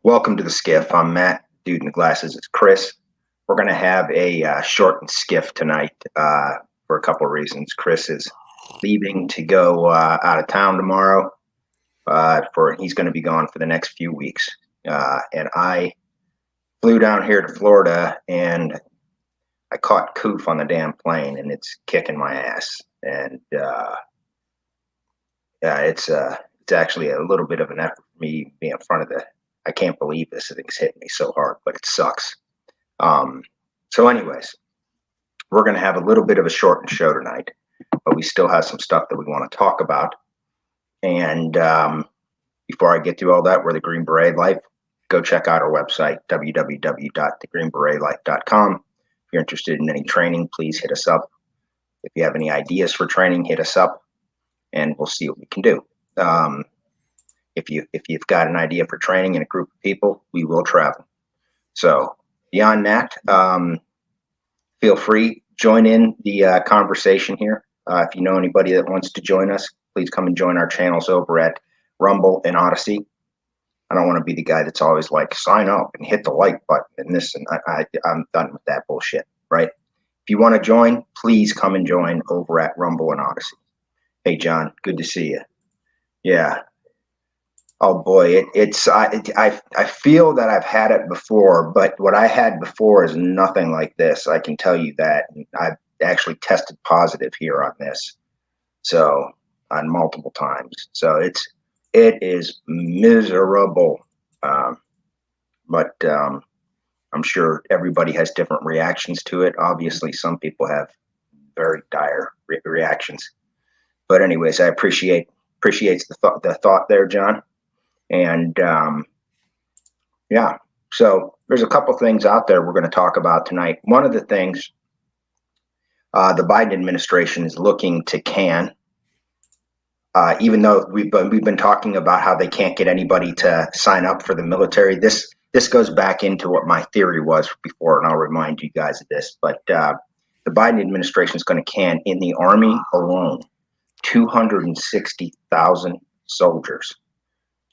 Welcome to the SCIF. I'm Matt. Dude in the glasses is Chris. We're going to have a shortened SCIF tonight for a couple of reasons. Chris is leaving to go out of town tomorrow. He's going to be gone for the next few weeks. And I flew down here to Florida, and I caught coof on the damn plane, and it's kicking my ass. And it's actually a little bit of an effort for me being in front of the. I can't believe this thing's hitting me so hard, but it sucks. So anyways, we're going to have a little bit of a shortened show tonight, but we still have some stuff that we want to talk about. And before I get through all that, we're the Green Beret Life. Go check out our website, www.thegreenberetlife.com. If you're interested in any training, please hit us up. If you have any ideas for training, hit us up, and we'll see what we can do. If you've got an idea for training in a group of people, we will travel. So beyond that, feel free, join in the conversation here. If you know anybody that wants to join us, please come and join our channels over at Rumble and Odyssey. I don't want to be the guy that's always like, sign up and hit the like button and this, and I'm done with that bullshit, right? If you want to join, please come and join over at Rumble and Odyssey. Hey, John, good to see you. Yeah. Oh boy, I feel that I've had it before, but what I had before is nothing like this. I can tell you that. I've actually tested positive here on this, so on multiple times. So it is miserable, but I'm sure everybody has different reactions to it. Obviously, some people have very dire reactions. But anyways, I appreciates the thought there, John. And yeah, so there's a couple things out there we're going to talk about tonight. One of the things the Biden administration is looking to can, even though we've been talking about how they can't get anybody to sign up for the military. This goes back into what my theory was before, and I'll remind you guys of this. But the Biden administration is going to can in the Army alone 260,000 soldiers,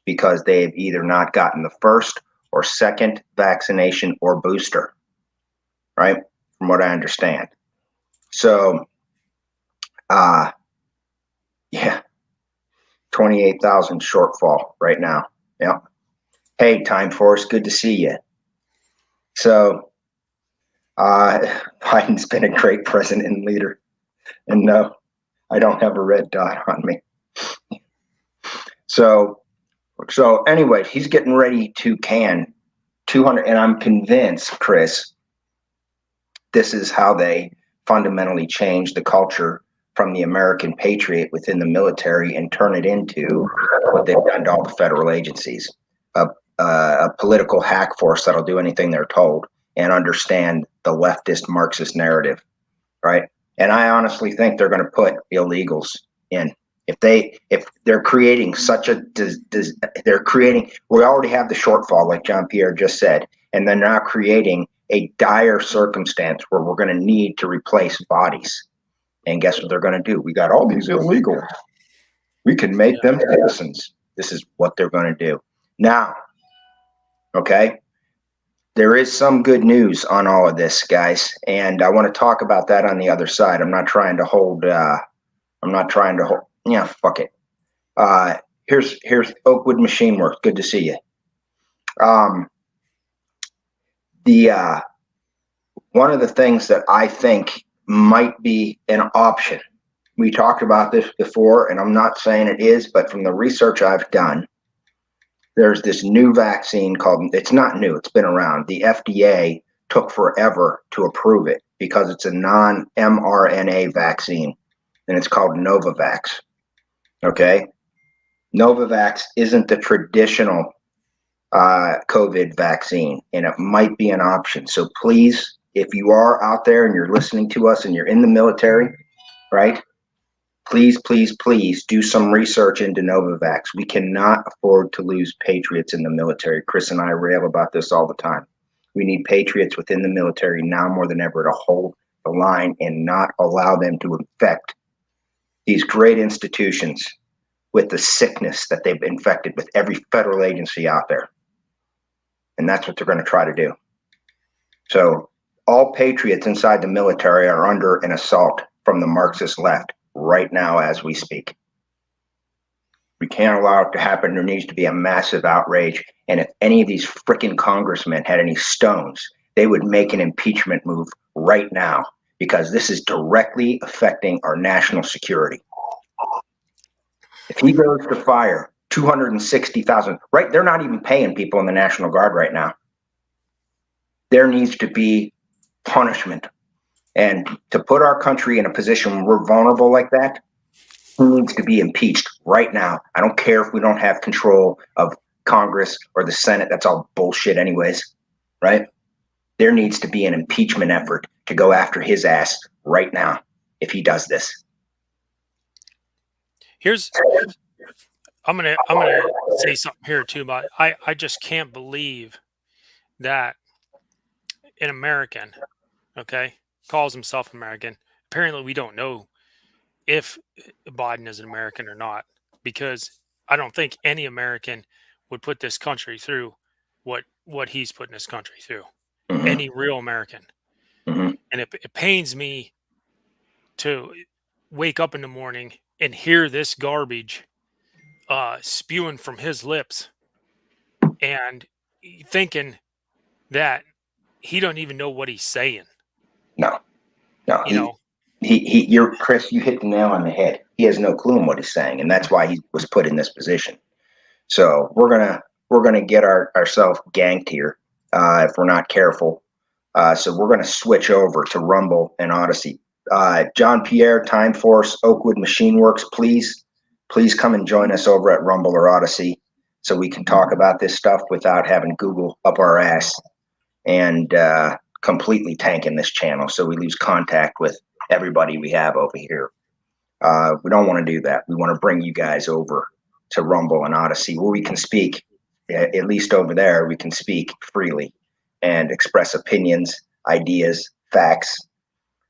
because they've either not gotten the first or second vaccination or booster, right? From what I understand. So, yeah, 28,000 shortfall right now. Yeah. Hey, Time Force, good to see you. So, Biden's been a great president and leader. And no, I don't have a red dot on me. So anyway, he's getting ready to can 200, and I'm convinced, Chris, this is how they fundamentally change the culture from the American patriot within the military and turn it into what they've done to all the federal agencies, a political hack force that'll do anything they're told and understand the leftist Marxist narrative, right? And I honestly think they're going to put illegals in. If they're creating we already have the shortfall, like John Pierre just said, and they're now creating a dire circumstance where we're going to need to replace bodies. And guess what they're going to do? We got all these illegals. We can make them citizens. This is what they're going to do. Now, okay, there is some good news on all of this, guys, and I want to talk about that on the other side. I'm not trying to hold. Yeah, fuck it. Here's Oakwood Machine Works. Good to see you. One of the things that I think might be an option. We talked about this before, and I'm not saying it is, but from the research I've done, there's this new vaccine called, it's not new, it's been around. The FDA took forever to approve it because it's a non-mRNA vaccine, and it's called Novavax. Okay? Novavax isn't the traditional COVID vaccine, and it might be an option. So please, if you are out there and you're listening to us and you're in the military, right? Please, please, please do some research into Novavax. We cannot afford to lose patriots in the military. Chris and I rail about this all the time. We need patriots within the military now more than ever to hold the line and not allow them to infect these great institutions with the sickness that they've infected with every federal agency out there. and that's what they're going to try to do. So all patriots inside the military are under an assault from the Marxist left right now as we speak. We can't allow it to happen. There needs to be a massive outrage. And if any of these freaking congressmen had any stones, they would make an impeachment move right now, because this is directly affecting our national security. If he goes to fire 260,000, right? They're not even paying people in the National Guard right now. There needs to be punishment. And to put our country in a position where we're vulnerable like that, he needs to be impeached right now. I don't care if we don't have control of Congress or the Senate. That's all bullshit anyways, right? There needs to be an impeachment effort to go after his ass right now if he does this. I'm gonna say something here too, but I just can't believe that an American, okay, calls himself American. Apparently we don't know if Biden is an American or not, because I don't think any American would put this country through what he's putting this country through. Mm-hmm. Any real American. Mm-hmm. And it pains me to wake up in the morning and hear this garbage spewing from his lips, and thinking that he don't even know what he's saying. No, You Chris, you hit the nail on the head. He has no clue on what he's saying, and that's why he was put in this position. So we're gonna get ourselves ganked here if we're not careful. So we're gonna switch over to Rumble and Odyssey. John Pierre, Time Force, Oakwood Machine Works, please come and join us over at Rumble or Odyssey, so we can talk about this stuff without having Google up our ass and completely tanking this channel, so we lose contact with everybody we have over here. We don't want to do that. We want to bring you guys over to Rumble and Odyssey, where we can speak, at least over there, we can speak freely and express opinions, ideas, facts,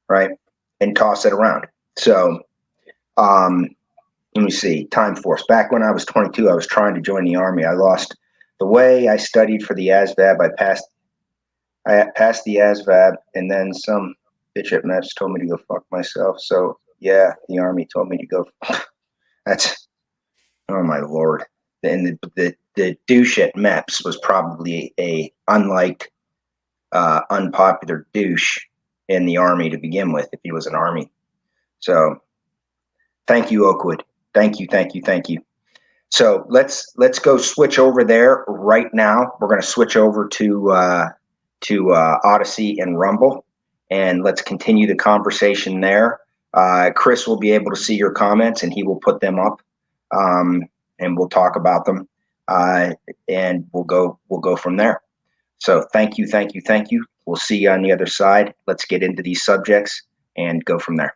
right? And toss it around. So, let me see. Time Force. Back when I was 22, I was trying to join the Army. I lost the way. I studied for the ASVAB. I passed the ASVAB, and then some bitch at MEPS told me to go fuck myself. So yeah, the Army told me to go. That's, oh my Lord. And the douche at MEPS was probably a unliked, unpopular douche in the Army to begin with, if he was an Army. So thank you, Oakwood. Thank you. So let's go switch over there right now. We're going to switch over to Odyssey and Rumble, and let's continue the conversation there. Chris will be able to see your comments, and he will put them up, and we'll talk about them, and we'll go from there. So thank you. We'll see you on the other side. Let's get into these subjects and go from there.